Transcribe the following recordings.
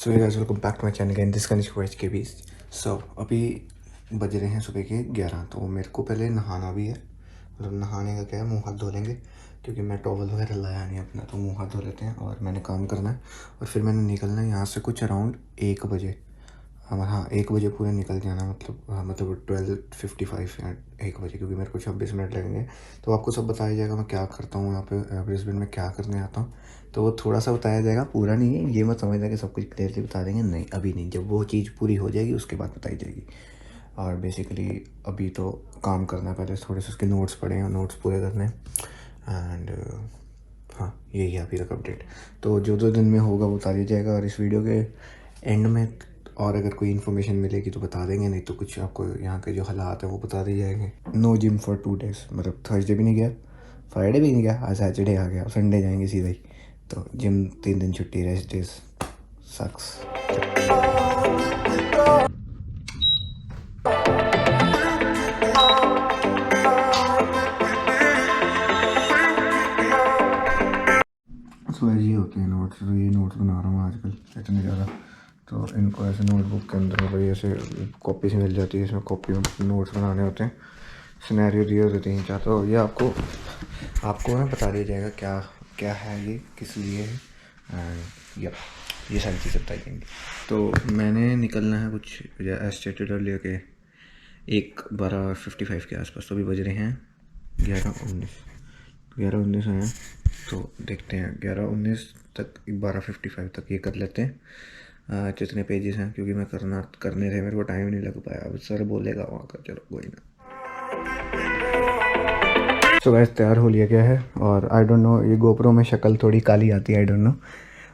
So guys welcome back to my channel again this Kanishk voice के बीच। सो अभी बज रहे हैं सुबह के 11। तो मेरे को पहले नहाना भी है। मतलब नहाने का क्या है, मुंह हाथ धो लेंगे क्योंकि मैं टॉवल वगैरह लाया नहीं अपना, तो मुंह हाथ धो लेते हैं और मैंने काम करना है। और फिर मैंने निकलना है यहाँ से कुछ अराउंड 1 बजे। हाँ 1 बजे पूरे निकल जाना, मतलब 12:55 या 1 बजे, क्योंकि मेरे को 26 मिनट लगेंगे। तो आपको सब बताया जाएगा मैं क्या करता हूँ यहाँ पे ब्रिस्बेन में, क्या करने आता हूँ। तो वो थोड़ा सा बताया जाएगा, पूरा नहीं है। ये मत समझना कि सब कुछ क्लियरली बता देंगे, नहीं अभी नहीं। जब वो चीज़ पूरी हो जाएगी उसके बाद बताई जाएगी। और बेसिकली अभी तो काम करना है, पहले थोड़े से उसके नोट्स पड़े हैं, नोट्स पूरे करने हैं। एंड हाँ यही है अभी तक अपडेट। तो जो 2 दिन में होगा वो बता दिया जाएगा। और इस वीडियो के एंड में और अगर कोई इन्फॉर्मेशन मिलेगी तो बता देंगे, नहीं तो कुछ आपको यहाँ के जो हालात है वो बता दिए जाएंगे। नो जिम फॉर 2 डेज़, मतलब थर्सडे भी नहीं गया, फ्राइडे भी नहीं गया, आज सैटरडे आ गया, संडे जाएंगे सीधा ही। तो जिम 3 दिन छुट्टी, रेस्ट डेज सक्स। सो ये होते हैं नोट्स। तो ये नोट्स बना रहा हूँ आजकल इतने ज़्यादा, तो इनको ऐसे नोटबुक के अंदर भाई ऐसे कॉपी से मिल जाती है, इसमें कॉपी में नोट्स बनाने होते हैं, सिनेरियो दिए होते हैं 3-4। तो ये आपको ना बता दिया जाएगा क्या क्या है, ये किस लिए है, एंड ये सारी चीज़ें बताई जाएंगी। तो मैंने निकलना है कुछ एज स्टेटेड अर्लियर के 12:55 के आसपास। तो अभी बज रहे हैं 11:19 हैं। तो देखते हैं 11:19 तक, 12:55 तक ये कर लेते हैं। जितने पेजेस हैं, क्योंकि मैं करने थे, मेरे को टाइम नहीं लग पाया। अब सर बोलेगा वहाँ का, चलो कोई ना। सो गाइस तैयार हो लिया गया है, और आई डोंट नो, ये गोप्रो में शक्ल थोड़ी काली आती है, आई डोंट नो,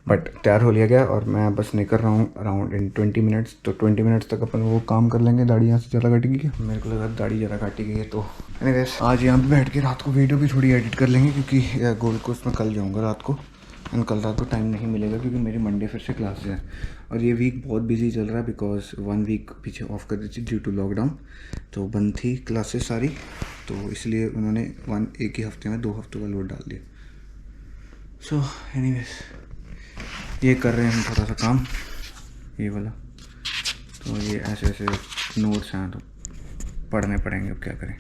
बट तैयार हो लिया गया। और मैं बस निकल रहा हूँ अराउंड इन 20 मिनट्स। तो 20 मिनट्स तक अपन वो काम कर लेंगे। दाढ़ी यहाँ से ज़्यादा कट गई है, मेरे को लगा दाढ़ी ज़्यादा काटी गई है। तो एनीवेज आज यहाँ पे बैठ के रात को वीडियो भी थोड़ी एडिट कर लेंगे, क्योंकि गोल्ड कोस्ट में कल जाऊँगा रात को, एंड कल रात को टाइम नहीं मिलेगा क्योंकि मेरी मंडे फिर से क्लासेस है। और ये वीक बहुत बिजी चल रहा है, बिकॉज 1 वीक पीछे ऑफ कर दी थी ड्यू टू लॉकडाउन। तो बंद थी क्लासेस सारी, तो इसलिए उन्होंने एक ही हफ्ते में 2 हफ्तों का लोड डाल दिया। सो एनीवेज ये कर रहे हैं हम थोड़ा सा काम, ये वाला। तो ये ऐसे ऐसे नोट्स हैं, तो पढ़ने पड़ेंगे, अब क्या करें।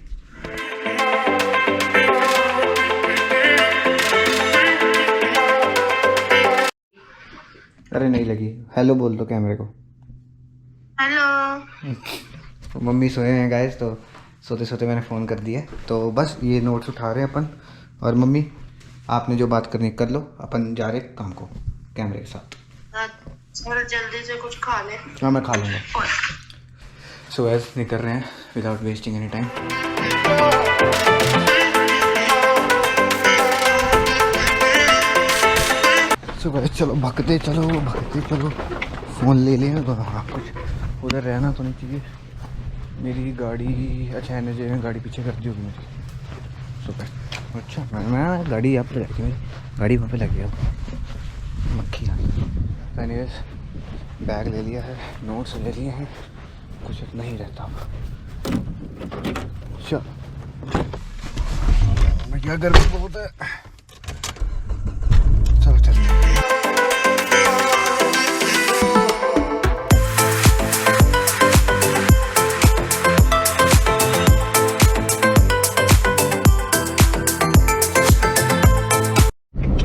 अरे नहीं लगी, हेलो बोल दो कैमरे को। हेलो। मम्मी सोए हैं गाइस, तो सोते सोते मैंने फ़ोन कर दिया। तो बस ये नोट्स उठा रहे हैं अपन। और मम्मी आपने जो बात करनी कर लो, अपन जा रहे काम को कैमरे के साथ। थोड़ा जल्दी से कुछ खा ले। हाँ मैं खा लूँगा। सो एज निकल रहे हैं without wasting any time. So guys चलो भगते चलो, फ़ोन ले लें। तो हाँ कुछ उधर रहना तो नहीं चाहिए। मेरी गाड़ी, अच्छा एनर्जी में गाड़ी पीछे कर दी होगी मेरी। सो गाइस अच्छा मैं गाड़ी यहाँ पर रखी, मेरी गाड़ी वहाँ पे लग गया, मक्खी आ गई। एनीवेज बैग ले लिया है, नोट्स ले लिए हैं, कुछ नहीं रहता चल भैया, गर्मी बहुत है। चलो चलिए।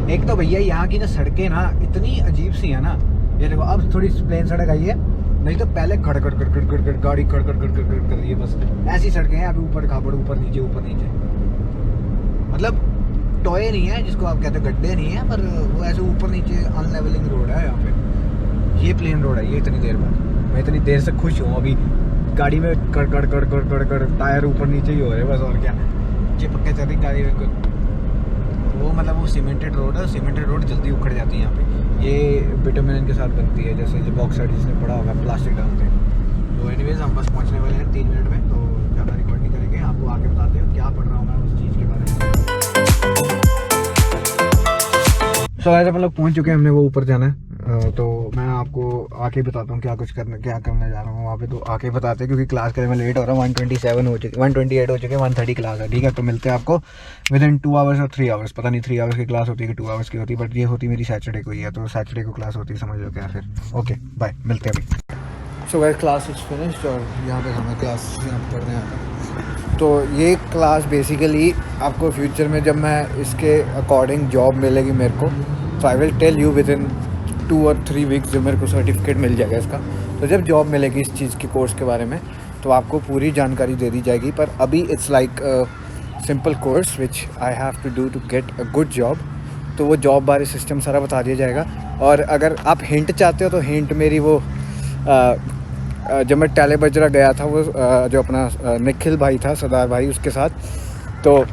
एक तो भैया यहाँ की ना सड़कें ना इतनी अजीब सी है ना, ये देखो अब थोड़ी प्लेन सड़क आई है, नहीं तो पहले खड़ गाड़ी खड़ कर रही है। बस ऐसी सड़कें हैं, अभी ऊपर खाबड़, ऊपर नीचे मतलब टॉय नहीं है जिसको आप कहते हैं, गड्ढे नहीं है, पर वो ऐसे ऊपर नीचे अनलेवलिंग रोड है यहाँ पे। ये प्लेन रोड है, ये इतनी देर बाद, मैं इतनी देर से खुश हूँ। अभी गाड़ी में कड़ टायर ऊपर नीचे ही हो रहे बस, और क्या चिपक के चल रही गाड़ी बिल्कुल। वो मतलब वो सीमेंटेड रोड है, सीमेंटेड रोड जल्दी उखड़ जाती है यहाँ पे। ये बिटुमिन के साथ बनती है, जैसे जो बॉक्साइड जिसने पड़ा होगा, प्लास्टिक डालते हैं। तो एनीवेज हम बस पहुँचने वाले हैं 3 मिनट में, तो ज़्यादा रिकॉर्ड नहीं करेंगे, आपको आगे बताते हैं क्या पढ़ रहा हूँ मैं उस चीज़ के बारे में। सो ऐसे हम लोग पहुँच चुके हैं, हमने वो ऊपर जाना है तो मैं आपको आके बताता हूँ क्या करने जा रहा हूँ वहाँ पे, तो आके बताते हैं क्योंकि क्लास के लिए मैं लेट हो रहा हूँ। 127 हो चुके, 128 हो चुके, 130 क्लास है, ठीक है। तो मिलते हैं आपको विद इन 2 आवर्स और 3 आवर्स, पता नहीं 3 आवर्स की क्लास होती है कि 2 आवर्स की होती है, बट ये होती मेरी सैटरडे को ही है, तो सैटरडे को क्लास होती है, समझ लो क्या। फिर ओके बाय, मिलते हैं अभी। So guys class is finished और यहाँ पे हमें क्लास यहाँ पे पढ़ने आता है। तो ये क्लास बेसिकली आपको फ्यूचर में जब मैं इसके अकॉर्डिंग जॉब मिलेगी मेरे को, तो I will tell you within 2 और 3 वीक्स जब मेरे को सर्टिफिकेट मिल जाएगा इसका। तो जब जॉब मिलेगी इस चीज़ के कोर्स के बारे में तो आपको पूरी जानकारी दे दी जाएगी। पर अभी it's like simple course which I have to do to get a good job. तो वो जॉब बारे सिस्टम सारा बता दिया जाएगा। और अगर आप हिंट चाहते हो तो हिंट मेरी वो जब मैं टाले बजरा गया था वो जो अपना निखिल भाई था, सरदार भाई, उसके साथ, तो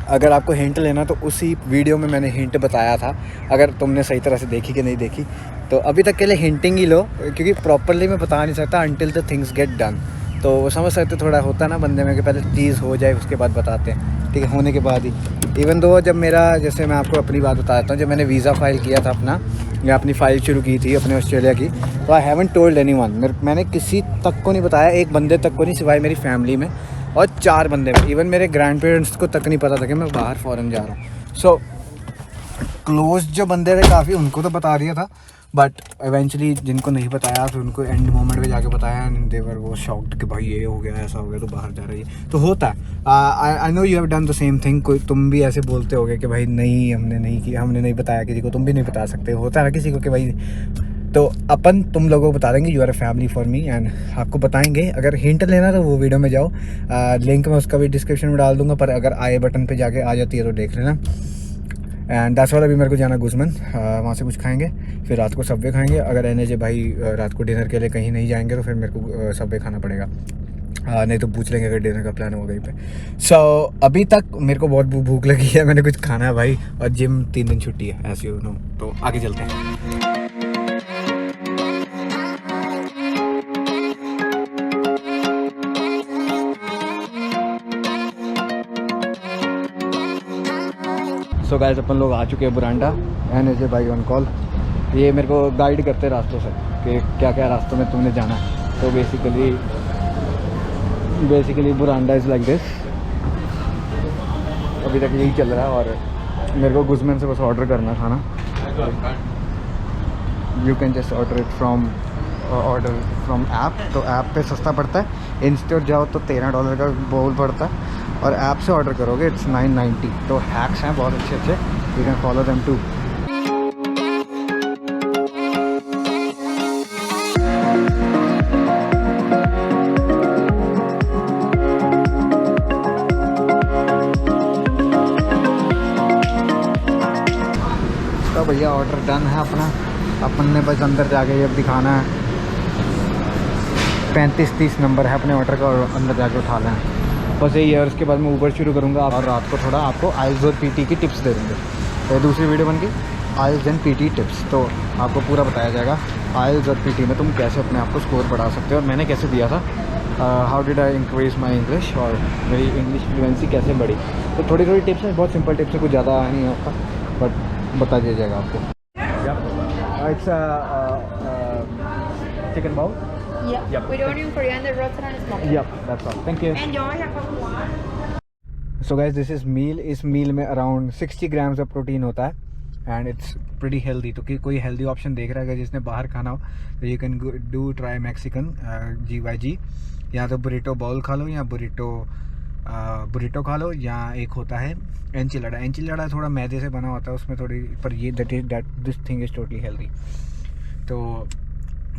अगर आपको हिंट लेना तो उसी वीडियो में मैंने हिंट बताया था। अगर तुमने सही तरह से देखी कि नहीं देखी तो अभी तक के लिए हिंटिंग ही लो, क्योंकि प्रॉपरली मैं बता नहीं सकता until the things get done. तो वो समझ सकते थोड़ा होता ना बंदे में कि पहले चीज़ हो जाए उसके बाद बताते हैं, ठीक है, होने के बाद ही। इवन दो जब मेरा, जैसे मैं आपको अपनी बात बता देता हूँ, जब मैंने वीज़ा फ़ाइल किया था अपना, या अपनी फ़ाइल शुरू की थी अपने ऑस्ट्रेलिया की, तो आई हैवंट टोल्ड एनीवन, मैंने किसी तक को नहीं बताया, एक बंदे तक को नहीं, सिवाय मेरी फैमिली में और 4 बंदे में। इवन मेरे ग्रैंड पेरेंट्स को तक नहीं पता था कि मैं बाहर फ़ॉरेन जा रहा हूँ। सो क्लोज जो बंदे थे काफ़ी, उनको तो बता दिया था, बट इवेंचुअली जिनको नहीं बताया फिर उनको एंड मोमेंट पे जाके बताया एंड दे वर वो शॉक्ड कि भाई ये हो गया, ऐसा हो गया, तो बाहर जा रही है। तो होता है, I know you have done the same thing. कोई तुम भी ऐसे बोलते होगे कि भाई नहीं हमने नहीं किया, हमने नहीं बताया किसी को, तुम भी नहीं बता सकते, होता है ना किसी को कि भाई। तो अपन तुम लोगों को बता देंगे, you are a family for me, and आपको बताएंगे। अगर हिंट लेना तो वो वीडियो में जाओ, लिंक मैं उसका भी डिस्क्रिप्शन में डाल दूंगा, पर अगर आई बटन पे जाके आ जाती है तो देख लेना। And that's all. अभी मेरे को जाना गुजमन, वहाँ से कुछ खाएंगे, फिर रात को सबवे खाएंगे। अगर एनजे भाई रात को डिनर के लिए कहीं नहीं जाएंगे तो फिर मेरे को सबवे खाना पड़ेगा, नहीं तो पूछ लेंगे अगर डिनर का प्लान हो कहीं पे। सो अभी तक मेरे को बहुत भूख लगी है, मैंने कुछ खाना है भाई, और जिम 3 दिन छुट्टी है ऐसे यू नो। तो आगे चलते हैं। सो गाइस अपन लोग आ चुके हैं बुरांडा, एनजे भाई ऑन कॉल। ये मेरे को गाइड करते हैं रास्तों से कि क्या क्या रास्तों में तुमने जाना है। तो बेसिकली बुरांडा इज़ लाइक दिस। अभी तक यही चल रहा है और मेरे को गुजमन से बस ऑर्डर करना खाना। You can just order it from app. तो ऐप पे सस्ता पड़ता है, इंस्टेंट जाओ तो $13 का बोल पड़ता है, और ऐप से ऑर्डर करोगे इट्स 990। तो हैक्स हैं बहुत अच्छे अच्छे, you can follow them to. तो भैया ऑर्डर डन है अपना, अपन ने बस अंदर जाके अब दिखाना है। 35-30 नंबर है अपने ऑर्डर का, और अंदर जाके उठा लें, बस यही है। और उसके बाद मैं ऊबर शुरू करूँगा, और रात को थोड़ा आपको आइल्स और पीटी की टिप्स दे देंगे। तो दूसरी वीडियो बन गई आइल्स एंड पीटी टिप्स, तो आपको पूरा बताया जाएगा आइल्स और पीटी में तुम कैसे अपने आप को स्कोर बढ़ा सकते हो, और मैंने कैसे दिया था, how did I increase my English, और मेरी इंग्लिश फ्लुएंसी कैसे बढ़ी। तो थोड़ी थोड़ी टिप्स हैं, बहुत सिंपल टिप्स है, कुछ ज़्यादा नहीं है आपका, बट बता दिया जाएगा आपको। It's chicken bowl. Yeah. Yep. With onion, coriander, roasted and smoked. Yep, that's all. Thank you. Enjoy your coffee. So guys, this is meal. इस मील में अराउंड 60 ग्राम्स ऑफ प्रोटीन होता है एंड इट्स प्रीटी हेल्दी। तो कोई healthy option देख रहा है अगर जिसने बाहर खाना हो तो you can do try Mexican GYG। या तो बुरिटो बाउल खा लो, या बुरिटो खा लो, या एक होता है एंचिलाडा थोड़ा मैदे से बना होता है उसमें थोड़ी, पर ये this thing is totally healthy. तो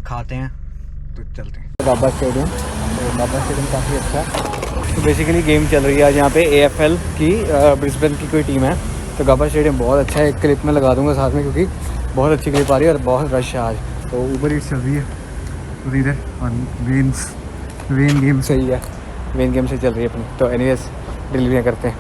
खाते हैं, तो चलते हैं गाबा स्टेडियम। तो गाबा स्टेडियम काफ़ी अच्छा है। तो बेसिकली गेम चल रही है आज यहाँ पे AFL की, ब्रिस्बेन की कोई टीम है। तो गाबा स्टेडियम बहुत अच्छा है, एक क्लिप में लगा दूंगा साथ में, क्योंकि बहुत अच्छी क्लिप आ रही है और बहुत रश है आज। तो ऊबर ईट्स चल रही है तो इधर, और वेन गेम सही है, वेन गेम से चल रही है अपनी। तो एनीवेज डिलीवरियाँ करते हैं।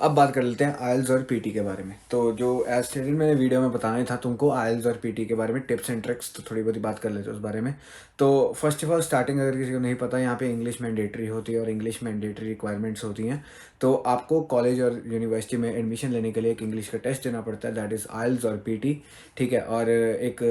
अब बात कर लेते हैं आइल्स और पीटी के बारे में। तो जो एज स्टेटेड मैंने वीडियो में बताना ही था तुमको आइल्स और पीटी के बारे में टिप्स एंड ट्रिक्स, तो थोड़ी बहुत बात कर लेते हैं उस बारे में। तो फर्स्ट ऑफ ऑल स्टार्टिंग, अगर किसी को नहीं पता, यहाँ पे इंग्लिश मैंडेटरी होती है और इंग्लिश मैंडेटरी रिक्वायरमेंट्स होती हैं। तो आपको कॉलेज और यूनिवर्सिटी में एडमिशन लेने के लिए एक इंग्लिश का टेस्ट देना पड़ता है, दैट इज़ आइल्स और पीटी, ठीक है। और एक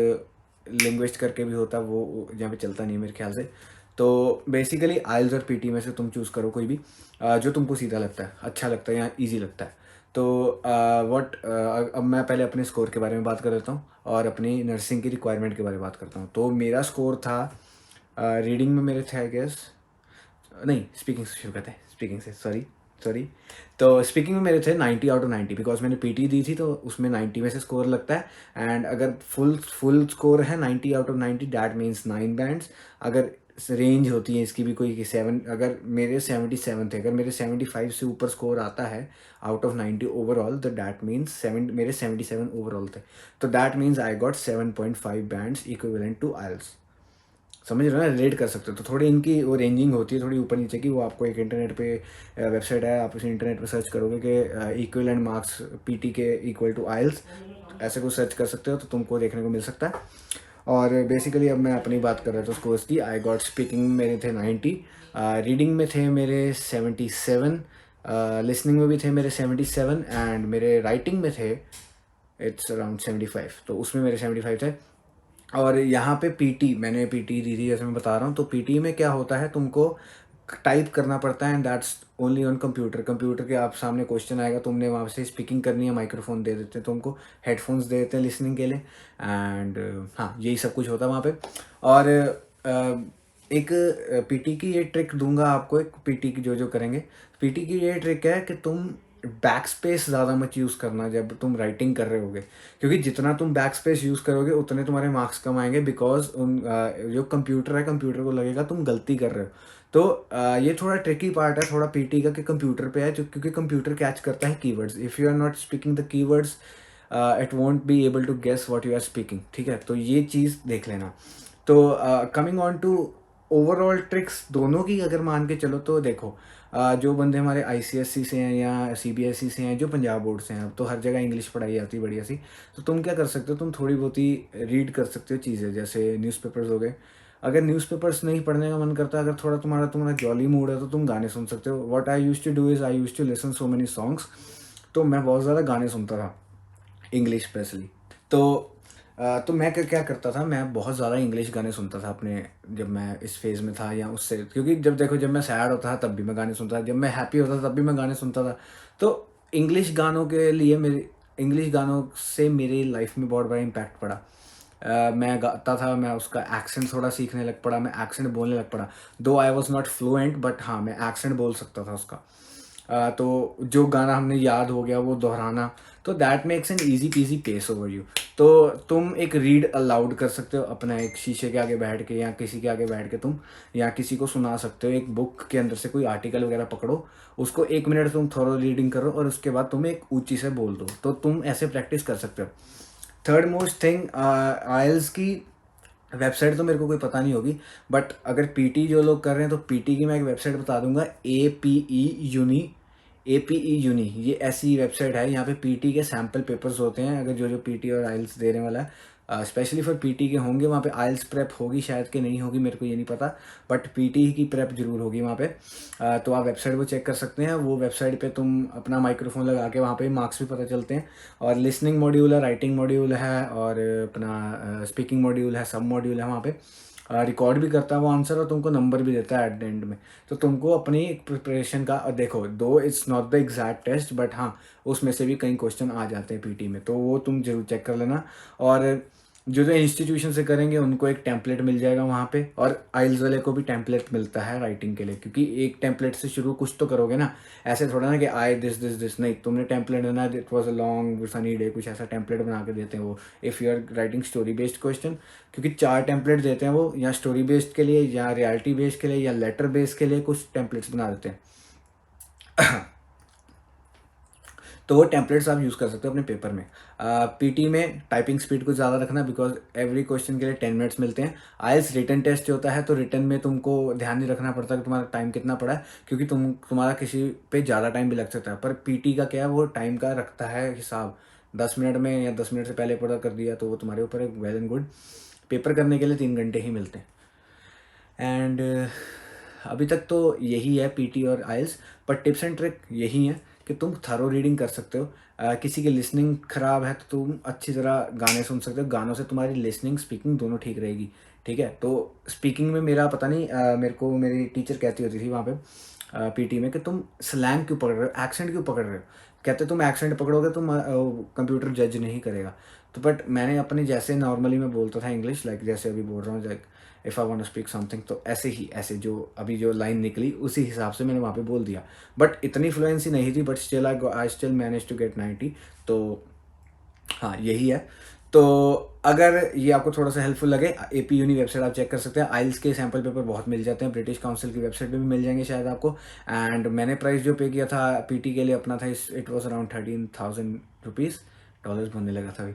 लिंग्विस्ट करके भी होता है, वो यहाँ पे चलता नहीं है मेरे ख्याल से। तो बेसिकली आइल्स और पीटी में से तुम चूज़ करो कोई भी जो तुमको सीधा लगता है, अच्छा लगता है या ईजी लगता है। तो अब मैं पहले अपने स्कोर के बारे में बात कर लेता हूँ और अपनी नर्सिंग की रिक्वायरमेंट के बारे में बात करता हूँ। तो मेरा स्कोर था रीडिंग में मेरे थे आई गेस, नहीं स्पीकिंग से शुरू करते हैं, स्पीकिंग से, सॉरी। तो स्पीकिंग में मेरे थे 90 आउट ऑफ 90, बिकॉज मैंने पीटी दी थी तो उसमें 90 में से स्कोर लगता है। एंड अगर फुल स्कोर है 90 out of 90, that means 9 bands. अगर रेंज होती है इसकी भी कोई 7, अगर मेरे 77 थे, अगर मेरे 75 से ऊपर स्कोर आता है आउट ऑफ 90 ओवरऑल, तो दैट मीन्स मेरे 77 ओवरऑल थे, तो that means I got 7.5 bands equivalent to IELTS. समझ रहे हो ना, रिलेट कर सकते हो। तो थोड़ी इनकी वो रेंजिंग होती है थोड़ी ऊपर नीचे की, वो आपको एक इंटरनेट पे वेबसाइट है, आप उसे इंटरनेट पे सर्च करोगे कि इक्विवेलेंट मार्क्स पीटी के इक्वल टू आइल्स, ऐसे कुछ सर्च कर सकते हो तो तुमको देखने को मिल सकता है। और बेसिकली अब मैं अपनी बात कर रहा था स्कोर्स की। आई गॉट स्पीकिंग में मेरे थे 90, रीडिंग में थे मेरे 77, लिसनिंग में भी थे मेरे 77, एंड मेरे राइटिंग में थे इट्स अराउंड 75, तो उसमें मेरे 75 थे। और यहाँ पे पीटी, मैंने पीटी दी थी जैसे मैं बता रहा हूँ। तो पीटी में क्या होता है, तुमको टाइप करना पड़ता है and that's only on computer के आप सामने क्वेश्चन आएगा, तुमने वहाँ से स्पीकिंग करनी है, माइक्रोफोन दे देते हैं तुमको, हेडफोन्स दे देते हैं लिसनिंग के लिए, एंड हाँ यही सब कुछ होता है वहाँ पे। और एक पीटी की ये ट्रिक दूंगा आपको, एक पीटी की जो करेंगे, पीटी की ये ट्रिक है कि तुम बैक स्पेस ज़्यादा मत यूज़ करना जब तुम राइटिंग कर रहे होगे, क्योंकि जितना तुम बैक स्पेस यूज़ करोगे उतने तुम्हारे मार्क्स कम आएंगे, बिकॉज जो कंप्यूटर है, कंप्यूटर को लगेगा तुम गलती कर रहे हो। तो ये थोड़ा ट्रिकी पार्ट है थोड़ा पीटी का कि कंप्यूटर पे है, क्योंकि कंप्यूटर कैच करता है keywords. If you are not speaking the keywords it won't be able to guess what you are speaking, ठीक है। तो ये चीज़ देख लेना। तो coming on to overall tricks दोनों की अगर मान के चलो, तो देखो जो बंदे हमारे आईसीएसई से हैं या सीबीएसई से हैं, जो पंजाब बोर्ड से हैं, अब तो हर जगह इंग्लिश पढ़ाई जाती है बढ़िया सी। तो तुम क्या कर सकते हो, तुम थोड़ी बहुत ही रीड कर सकते हो चीज़ें, जैसे न्यूज़पेपर्स हो गए। अगर न्यूज़पेपर्स नहीं पढ़ने का मन करता, अगर थोड़ा तुम्हारा जॉली मूड है, तो तुम गाने सुन सकते हो। What I used to do is I used to listen so many songs. तो मैं बहुत ज़्यादा गाने सुनता था, इंग्लिश स्पेशली। तो मैं क्या करता था, मैं बहुत ज़्यादा इंग्लिश गाने सुनता था अपने, जब मैं इस फेज़ में था या उससे, क्योंकि जब देखो जब मैं सैड होता था तब भी मैं गाने सुनता था, जब मैं हैप्पी होता था तब भी मैं गाने सुनता था। तो इंग्लिश गानों के लिए इंग्लिश गानों से मेरी लाइफ में बहुत बड़ा इम्पैक्ट पड़ा। मैं गाता था, मैं उसका एक्सेंट थोड़ा सीखने लग पड़ा, मैं एक्सेंट बोलने लग पड़ा। दो I was not fluent, but हाँ मैं एक्सेंट बोल सकता था उसका। तो जो गाना हमने याद हो गया वो दोहराना, तो that makes an easy peasy pace over you. तो तुम एक रीड अलाउड कर सकते हो अपना, एक शीशे के आगे बैठ के या किसी के आगे बैठ के तुम, या किसी को सुना सकते हो। एक बुक के अंदर से कोई आर्टिकल वगैरह पकड़ो, उसको 1 मिनट तुम थोड़ा रीडिंग करो और उसके बाद तुम एक ऊंची से बोल दो। तो तुम ऐसे प्रैक्टिस कर सकते हो। थर्ड मोस्ट थिंग, आइल्स की वेबसाइट तो मेरे को कोई पता नहीं होगी, बट अगर पीटी जो लोग कर रहे हैं तो पीटी की मैं एक वेबसाइट बता दूंगा, APE यूनी, ये ऐसी वेबसाइट है। यहाँ पे पीटी के सैम्पल पेपर्स होते हैं, अगर जो पीटी और आइल्स देने वाला है स्पेशली फॉर पीटी के होंगे, वहाँ पे आइल्स प्रेप होगी शायद कि नहीं होगी, मेरे को ये नहीं पता, बट पीटी की प्रेप जरूर होगी वहाँ पे। तो आप वेबसाइट को चेक कर सकते हैं। वो वेबसाइट पे तुम अपना माइक्रोफोन लगा के, वहाँ पे मार्क्स भी पता चलते हैं, और लिसनिंग मॉड्यूल है, राइटिंग मॉड्यूल है, और अपना स्पीकिंग मॉड्यूल है, सब मॉड्यूल है वहाँ पे। रिकॉर्ड भी करता है वो आंसर, और तुमको नंबर भी देता है एट द एंड में। तो तुमको अपनी प्रिपरेशन का, और देखो दो it's not the exact test, but हाँ उसमें से भी कई क्वेश्चन आ जाते हैं पीटी में, तो वो तुम जरूर चेक कर लेना। और जो इंस्टीट्यूशन से करेंगे उनको एक टेम्पलेट मिल जाएगा वहाँ पे, और आइल्स वाले को भी टेम्पलेट मिलता है राइटिंग के लिए, क्योंकि एक टेम्पलेट से शुरू कुछ तो करोगे ना, ऐसे थोड़ा ना कि आई दिस नहीं, तुमने टेम्पलेट देना, it was a long sunny day, कुछ ऐसा टेम्पलेट बना के देते हैं वो, if you are writing story based question, क्योंकि 4 टेम्पलेट देते हैं वो, या स्टोरी बेस्ड के लिए, या रियलिटी बेस्ड के लिए, या लेटर बेस्ड के लिए कुछ टेम्पलेट्स बना देते हैं। तो वो टेम्पलेट्स आप यूज़ कर सकते हो अपने पेपर में। पीटी में टाइपिंग स्पीड को ज़्यादा रखना, बिकॉज एवरी क्वेश्चन के लिए 10 मिनट्स मिलते हैं। आइल्स रिटन टेस्ट होता है, तो रिटन में तुमको ध्यान नहीं रखना पड़ता कि तुम्हारा टाइम कितना पड़ा है, क्योंकि तुम्हारा किसी पे ज़्यादा टाइम भी लग सकता है। पर पीटी का क्या है, वो टाइम का रखता है हिसाब, 10 मिनट में या 10 मिनट से पहले पूरा कर दिया तो वो तुम्हारे ऊपर है, वेल एंड गुड। पेपर करने के लिए 3 घंटे ही मिलते हैं। एंड अभी तक तो यही है पीटी और आइल्स, पर टिप्स एंड ट्रिक यही है कि तुम थरो रीडिंग कर सकते हो। किसी की लिसनिंग ख़राब है तो तुम अच्छी तरह गाने सुन सकते हो, गानों से तुम्हारी लिसनिंग स्पीकिंग दोनों ठीक रहेगी, ठीक है। तो स्पीकिंग में मेरा पता नहीं, मेरे को मेरी टीचर कहती होती थी वहाँ पे पीटी में कि तुम स्लैंग क्यों पकड़ रहे हो, एक्सेंट क्यों पकड़ रहे हो। कहते तुम एक्सेंट पकड़ोगे तुम कंप्यूटर जज नहीं करेगा। तो बट मैंने अपने जैसे नॉर्मली मैं बोलता था इंग्लिश, लाइक जैसे अभी बोल रहा हूँ, like if I want to speak something, तो ऐसे जो अभी जो लाइन निकली उसी हिसाब से मैंने वहाँ पे बोल दिया। बट इतनी फ्लुएंसी नहीं थी, but still I still manage to get 90। तो हाँ, यही है। तो अगर ये आपको थोड़ा सा हेल्पफुल लगे, एपी यूनी वेबसाइट आप चेक कर सकते हैं। आइल्स के सैम्पल पेपर बहुत मिल जाते हैं, ब्रिटिश काउंसिल की वेबसाइट पे भी मिल जाएंगे शायद आपको। एंड मैंने प्राइस जो पे किया था पीटी के लिए अपना था, it was around 13,000 rupees. Dollars बनने लगा था अभी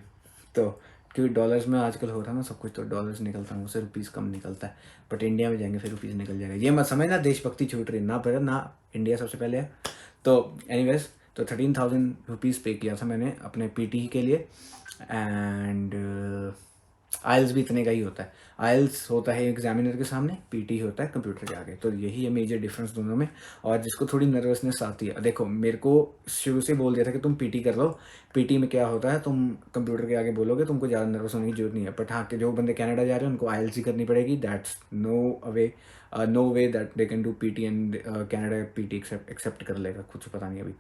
तो, क्योंकि डॉलर्स में आजकल हो रहा है ना सब कुछ, तो डॉलर्स निकलता है, उससे रुपीज़ कम निकलता है। बट इंडिया में जाएंगे फिर रुपीज़ निकल जाएगा, ये मत समझना देशभक्ति छूट रही ना, पर ना इंडिया सबसे पहले है। तो एनीवेज, तो 13,000 रुपीज़ पे किया था मैंने अपने पीटी के लिए। एंड आइल्स भी इतने का ही होता है। आइल्स होता है एग्जामिनर के सामने, पीटी होता है कंप्यूटर के आगे। तो यही है मेजर डिफरेंस दोनों में। और जिसको थोड़ी नर्वसनेस आती है, देखो मेरे को शुरू से बोल दिया था कि तुम पीटी कर लो, पीटी में क्या होता है तुम कंप्यूटर के आगे बोलोगे, तुमको ज़्यादा नर्वस होने की जरूरत नहीं है। बट हाँ, कि जो बंदे कनाडा जा रहे हैं उनको आइल्स ही करनी पड़ेगी, that's no way that they can do PT, and Canada PT accept कर लेगा, कुछ पता नहीं अभी,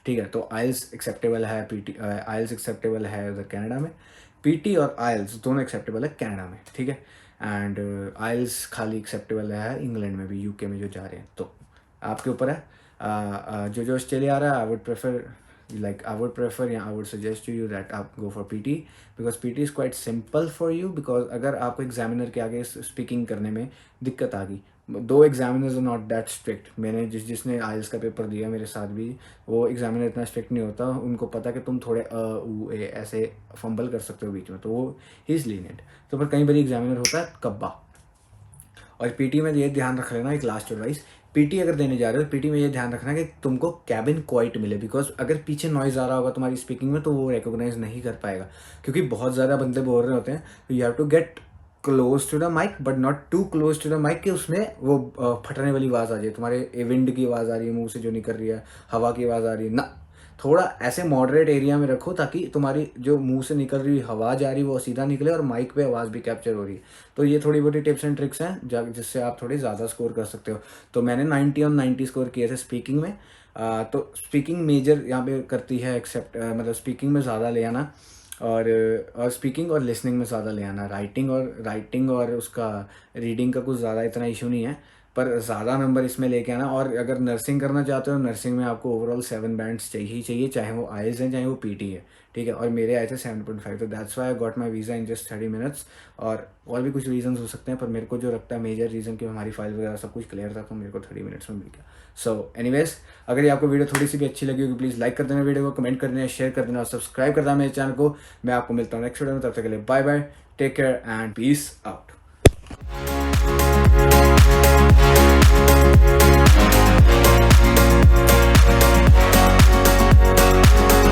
ठीक है। तो आइल्स एक्सेप्टेबल है, पीटी आइल्स एक्सेप्टेबल है उधर कनाडा में, पीटी और आइल्स दोनों एक्सेप्टेबल है कनाडा में, ठीक है। एंड आइल्स खाली एक्सेप्टेबल है इंग्लैंड में भी, यूके में जो जा रहे हैं। तो आपके ऊपर है। जो ऑस्ट्रेलिया आ रहा है, आई वुड प्रेफर या I would suggest to you that आप go for PT, because PT is quite simple for you. Because अगर आपको एग्जामिनर के आगे स्पीकिंग करने में दिक्कत आ गई, 2 examiners are not that strict. मैंने जिसने आइल्स का पेपर दिया मेरे साथ भी, वो एग्जामिनर इतना स्ट्रिक्ट नहीं होता, उनको पता कि तुम थोड़े ऐसे फंबल कर सकते हो बीच में, तो वो ही इज़ लीनियंट। तो पर कई बार एग्जामिनर होता है कब्बा। और पीटी में ये ध्यान रख लेना, एक लास्ट एडवाइस, पीटी अगर देने जा रहे हो, पीटी में ये ध्यान रखना कि तुमको कैबिन क्वाइट मिले। बिकॉज अगर पीछे नॉइज़ आ रहा होगा तुम्हारी स्पीकिंग में, तो वो रिकॉग्नाइज नहीं कर पाएगा, क्योंकि बहुत ज़्यादा बंदे बोल रहे होते हैं। तो you have to get close to the mic, but not too close to the mic कि उसमें वो फटने वाली आवाज़ आ जाए, तुम्हारे विंड की आवाज़ आ रही है मुंह से जो निकल रही है, हवा की आवाज़ आ रही है ना। थोड़ा ऐसे मॉडरेट एरिया में रखो ताकि तुम्हारी जो मुंह से निकल रही हवा जा रही है वो सीधा निकले और माइक पे आवाज़ भी कैप्चर हो रही है। तो ये थोड़ी बहुत टिप्स एंड ट्रिक्स हैं जिससे आप थोड़ी ज़्यादा स्कोर कर सकते हो। तो मैंने 90 और 90 स्कोर किए थे स्पीकिंग में। तो स्पीकिंग मेजर यहाँ पे करती है, एक्सेप्ट मतलब स्पीकिंग में ज़्यादा ले आना, और स्पीकिंग और लिसनिंग में ज़्यादा ले आना। राइटिंग और उसका रीडिंग का कुछ ज़्यादा इतना इशू नहीं है, पर ज़्यादा नंबर इसमें लेके आना। और अगर नर्सिंग करना चाहते हो, नर्सिंग में आपको ओवरऑल 7 बैंड्स चाहिए ही चाहिए, चाहे वो आइल्स हैं चाहे वो पीटी है, ठीक है। और मेरे आए थे 7.5, तो that's why I got my visa in just 30 minutes. और भी कुछ रीजंस हो सकते हैं, पर मेरे को जो लगता है मेजर रीज़न कि हमारी फाइल वगैरह सब कुछ क्लियर था, तो मेरे को 30 मिनट्स में मिल गया। सो एनीवेज, अगर ये आपको वीडियो थोड़ी सी भी अच्छी लगी होगी, प्लीज़ लाइक कर देना वीडियो को, कमेंट कर देना, शेयर कर देना और सब्सक्राइब कर देना मेरे चैनल को। मैं आपको मिलता हूँ नेक्स्ट वीडियो में, तब तक के लिए bye bye, take care and peace out.